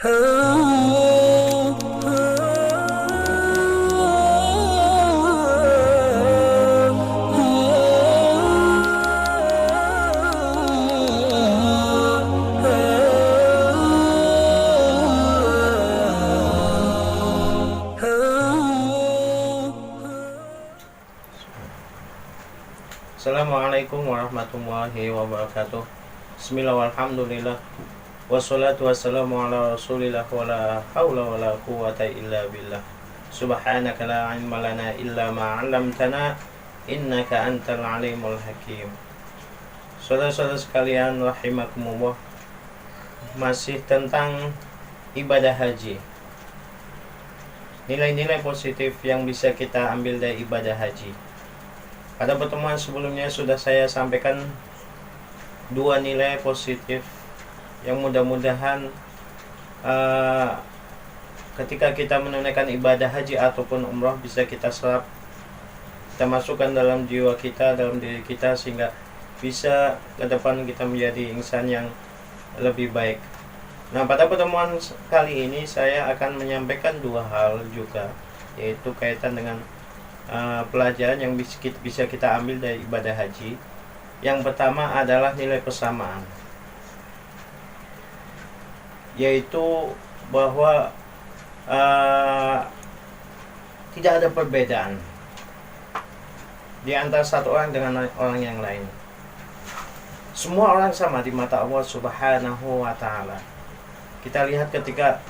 Assalamualaikum warahmatullahi wabarakatuh. Bismillah walhamdulillah. Wassalatu wassalamu ala rasulillah wa la hawla wa la quwwata illa billah. Subhanaka la ilma lana illa ma 'allamtana innaka antal alimul hakim. Saudara-saudara sekalian rahimakumullah, masih tentang ibadah haji. Nilai-nilai positif yang bisa kita ambil dari ibadah haji. Pada pertemuan sebelumnya sudah saya sampaikan dua nilai positif yang mudah-mudahan ketika kita menunaikan ibadah haji ataupun umrah bisa kita serap, kita masukkan dalam jiwa kita, dalam diri kita, sehingga bisa ke depan kita menjadi insan yang lebih baik. Nah, pada pertemuan kali ini saya akan menyampaikan dua hal juga, yaitu kaitan dengan pelajaran yang bisa kita ambil dari ibadah haji. Yang pertama adalah nilai persamaan, yaitu bahwa tidak ada perbedaan di antara satu orang dengan orang yang lain. Semua orang sama di mata Allah Subhanahu wa ta'ala. Kita lihat ketika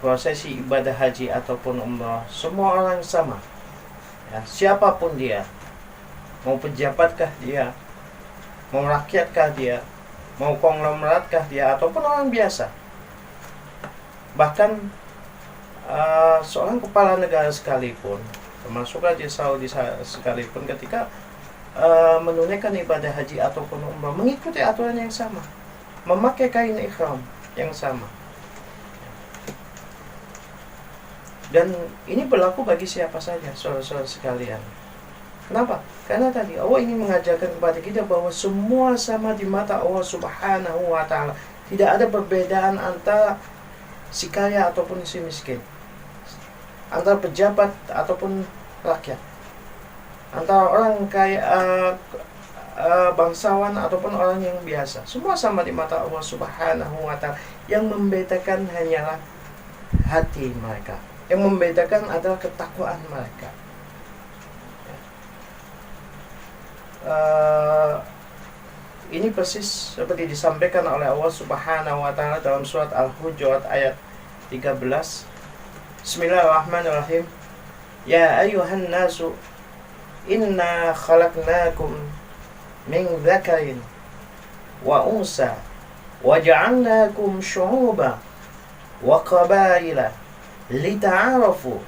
prosesi ibadah haji ataupun umrah, semua orang sama ya, siapapun dia, mau pejabatkah dia, mau rakyatkah dia, mau konglomeratkah dia, ataupun orang biasa. Bahkan seorang kepala negara sekalipun, termasuk Raja Saudi sekalipun, ketika menunaikan ibadah haji ataupun umrah, mengikuti aturan yang sama, memakai kain ihram yang sama. Dan ini berlaku bagi siapa saja, saudara-saudara sekalian. Kenapa? Karena tadi Allah ingin mengajarkan kepada kita bahwa semua sama di mata Allah Subhanahu wa ta'ala. Tidak ada perbedaan antara si kaya ataupun si miskin, antara pejabat ataupun rakyat, antara orang kaya, bangsawan ataupun orang yang biasa. Semua sama di mata Allah Subhanahu wa ta'ala. Yang membedakan hanyalah hati mereka. Yang membedakan adalah ketakwaan mereka. Ini persis seperti disampaikan oleh Allah Subhanahu wa ta'ala dalam surat Al-Hujurat ayat 13. Bismillahirrahmanirrahim. Ya ayyuhan nasu inna khalaqnakum min dzakarin wa unsa wa ja'alnakum syu'uban wa qabaila lita'arafu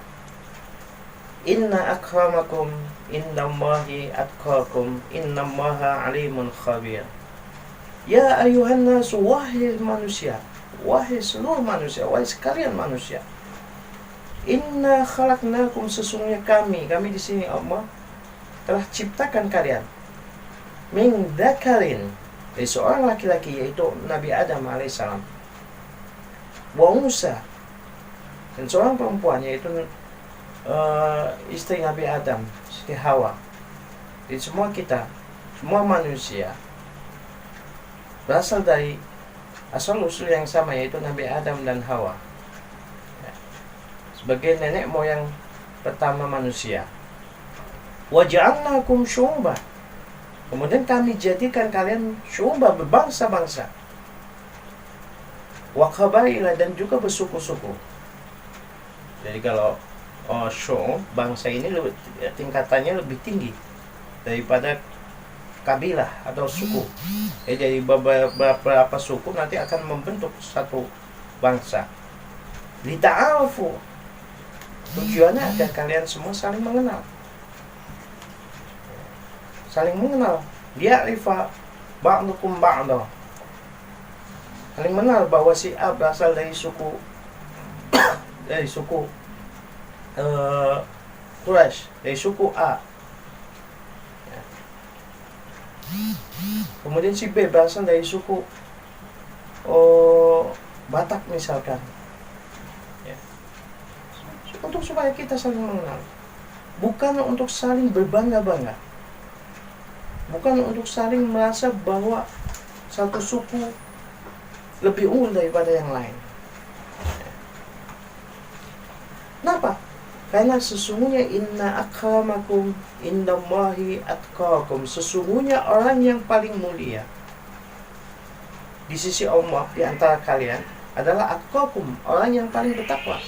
inna akramakum indallahi atqakum innallaha alimun khabir. Ya ayuhan nasu, wahai manusia, wahai seluruh manusia, wahai sekalian manusia, inna khalaqnakum, sesungguhnya kami di sini Allah telah ciptakan kalian, min dzakarin, dari seorang laki-laki yaitu Nabi Adam alaihissalam, wa unsa, dan seorang perempuan yaitu istri Nabi Adam, Siti Hawa. Jadi semua kita, semua manusia berasal dari asal usul yang sama, yaitu Nabi Adam dan Hawa ya, sebagai nenek moyang pertama manusia. Wa ja'alnakum syu'uban, kemudian kami jadikan kalian syu'uban, berbangsa-bangsa, wa qabaila, dan juga bersuku-suku. Jadi kalau syu'ub, bangsa ini tingkatannya lebih tinggi daripada kabilah atau suku. Jadi beberapa suku nanti akan membentuk satu bangsa. Lita'afu, tujuannya agar kalian semua saling mengenal. Saling mengenal. Li'arifa ba'dukum ba'da. Saling mengenal bahwa si A berasal dari suku Quraisy, dari suku A. Kemudian si B berasal dari suku Batak misalkan, ya. Untuk supaya kita saling mengenal, bukan untuk saling berbangga-bangga, bukan untuk saling merasa bahwa satu suku lebih unggul daripada yang lain. Kenapa? Karena sesungguhnya inna akramakum indallahi atqakum, sesungguhnya orang yang paling mulia di sisi Allah di antara kalian adalah atqakum, orang yang paling bertakwa.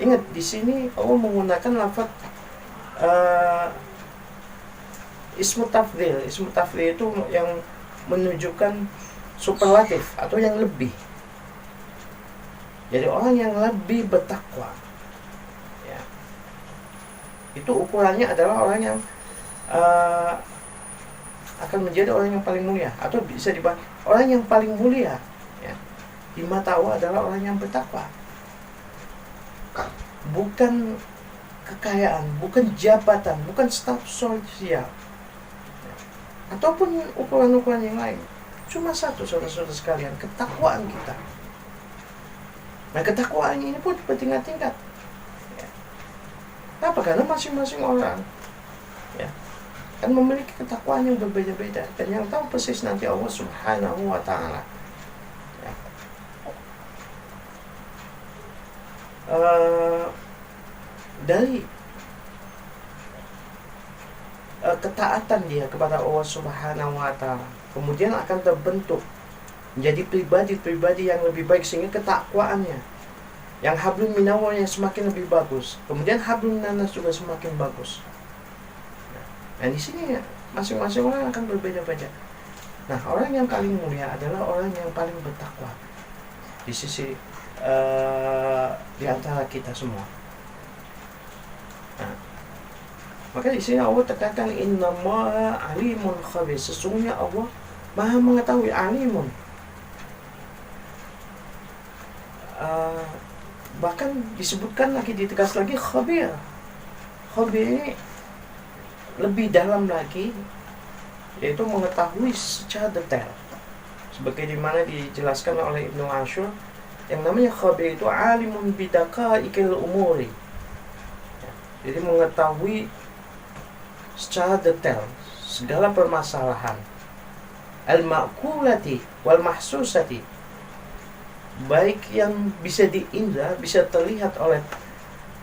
Ingat, di sini Allah menggunakan lafaz ismu tafdhil. Ismu tafdhil itu yang menunjukkan superlatif atau yang lebih. Jadi orang yang lebih bertakwa, ya, itu ukurannya adalah orang yang akan menjadi orang yang paling mulia, atau bisa dibahas orang yang paling mulia, ya, di mata Allah adalah orang yang bertakwa. Bukan kekayaan, bukan jabatan, bukan status sosial, ya, ataupun ukuran-ukuran yang lain. Cuma satu, saudara-saudara sekalian, ketakwaan kita. Nah, ketakwaan ini pun bertingkat-tingkat, ya. Kenapa? Karena masing-masing orang, ya, kan memiliki ketakwaan yang berbeda-beda, dan yang tahu persis nanti Allah Subhanahu wa Ta'ala, ya. Dari ketaatan dia kepada Allah Subhanahu wa Ta'ala, kemudian akan terbentuk menjadi pribadi-pribadi yang lebih baik, sehingga ketakwaannya yang hablum minallah yang semakin lebih bagus, kemudian hablum minanas juga semakin bagus. Nah, di sini masing-masing orang akan berbeda-beda. Nah, orang yang paling mulia adalah orang yang paling bertakwa di sisi di antara kita semua. Nah, maka di sini Allah tekankan innallaha alimun khabir, sesungguhnya Allah Maha mengetahui, alimun. Bahkan disebutkan lagi, ditegas lagi, khabir. Khabir ini lebih dalam lagi, yaitu mengetahui secara detail, sebagaimana dijelaskan oleh Ibnu Ashur. Yang namanya khabir itu alimun bidaqaiqil umuri, jadi mengetahui secara detail segala permasalahan, al-ma'kulati wal mahsusati, baik yang bisa diindra, bisa terlihat oleh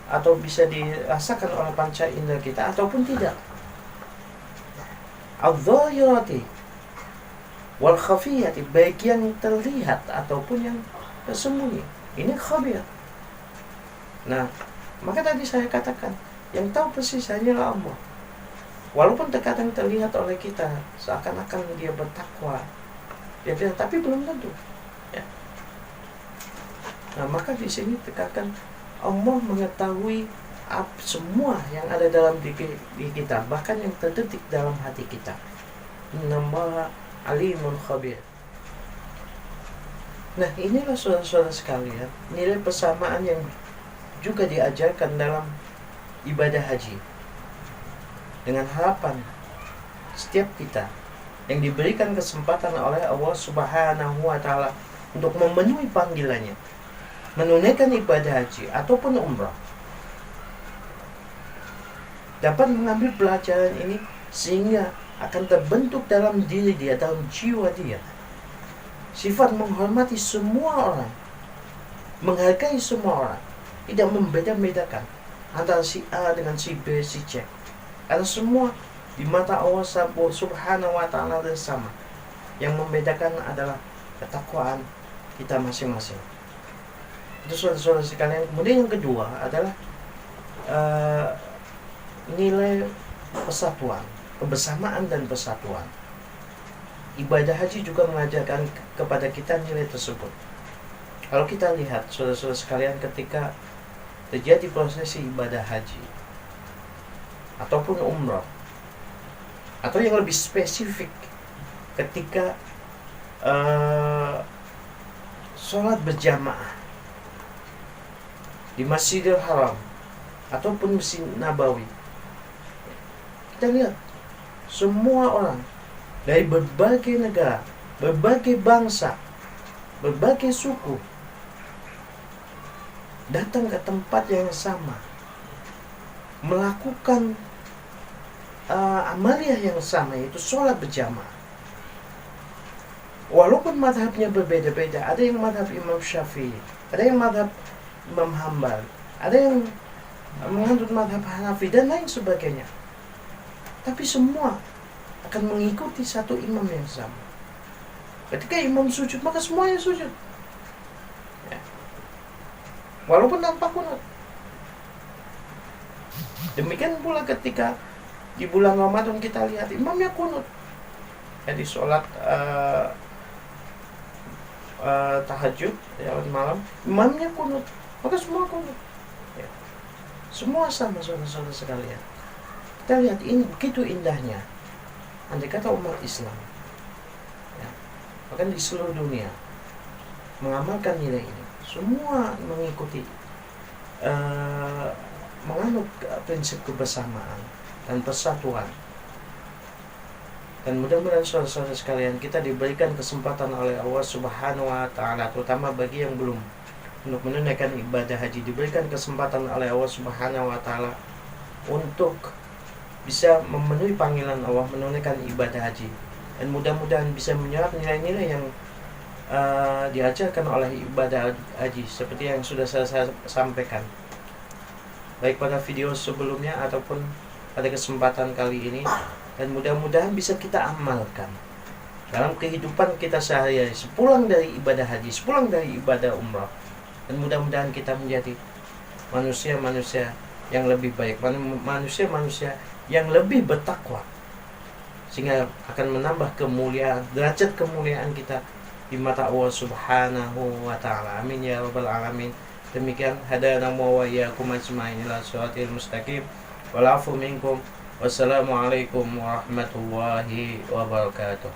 atau bisa dirasakan oleh panca indera kita, ataupun tidak, al-dhahirati wal khafiyati, baik yang terlihat ataupun yang tersembunyi. Ini khabir. Nah, maka tadi saya katakan, yang tahu persis hanyalah Allah. Walaupun terkadang terlihat oleh kita seakan-akan dia bertakwa, ya, tapi belum tentu, ya. Nah, maka di sini tekankan Allah mengetahui semua yang ada dalam diri kita, bahkan yang terdetik dalam hati kita. Innallaha alimun khabir. Nah, inilah saudara-saudara sekalian, nilai persamaan yang juga diajarkan dalam ibadah haji, dengan harapan setiap kita yang diberikan kesempatan oleh Allah Subhanahu wa Ta'ala untuk memenuhi panggilannya, menunaikan ibadah haji ataupun umrah, dapat mengambil pelajaran ini, sehingga akan terbentuk dalam diri dia, dalam jiwa dia, sifat menghormati semua orang, menghargai semua orang, tidak membeda-bedakan antara si A dengan si B, si C, karena semua di mata Allah Subhanahu wa Ta'ala sama. Yang membedakan adalah ketakwaan kita masing-masing. Itu saudara-saudara sekalian. Kemudian yang kedua adalah nilai persatuan, kebersamaan dan persatuan. Ibadah haji juga mengajarkan kepada kita nilai tersebut. Kalau kita lihat saudara-saudara sekalian, ketika terjadi prosesi ibadah haji ataupun umrah, atau yang lebih spesifik, ketika sholat berjamaah di Masjidil Haram ataupun Masjid Nabawi, kita lihat semua orang dari berbagai negara, berbagai bangsa, berbagai suku datang ke tempat yang sama, melakukan amaliyah yang sama, yaitu sholat berjamaah. Walaupun madhabnya berbeda-beda, ada yang madhab Imam Syafi'i, ada yang madhab Imam Hambal, ada yang menganut madhab Hanafi dan lain sebagainya, tapi semua akan mengikuti satu imam yang sama. Ketika imam sujud, maka semuanya sujud, ya. Walaupun tanpa kunut. Demikian pula ketika di bulan Ramadan kita lihat imamnya kunut, jadi sholat tahajud ya, malam, imamnya kunut, maka semua kunut, ya. Semua sama saudara-saudara sekalian. Kita lihat ini begitu indahnya andai kata umat Islam, ya, bahkan di seluruh dunia mengamalkan nilai ini, semua mengikuti menganut prinsip kebersamaan dan persatuan. Dan mudah-mudahan saudara-saudara sekalian, kita diberikan kesempatan oleh Allah Subhanahu wa Ta'ala, terutama bagi yang belum untuk menunaikan ibadah haji, diberikan kesempatan oleh Allah Subhanahu wa Ta'ala untuk bisa memenuhi panggilan Allah menunaikan ibadah haji, dan mudah-mudahan bisa menyerap nilai-nilai yang diajarkan oleh ibadah haji seperti yang sudah saya sampaikan, baik pada video sebelumnya ataupun pada kesempatan kali ini. Dan mudah-mudahan bisa kita amalkan dalam kehidupan kita sehari-hari sepulang dari ibadah haji, sepulang dari ibadah umrah. Dan mudah-mudahan kita menjadi manusia-manusia yang lebih baik, manusia-manusia yang lebih bertakwa, sehingga akan menambah kemuliaan, derajat kemuliaan kita di mata Allah Subhanahu wa Ta'ala. Amin ya rabbal alamin. Demikian, hadana wa iyyakum ajma'in ila shiratal mustaqim. Wal afu minkum. Wassalamualaikum warahmatullahi wabarakatuh.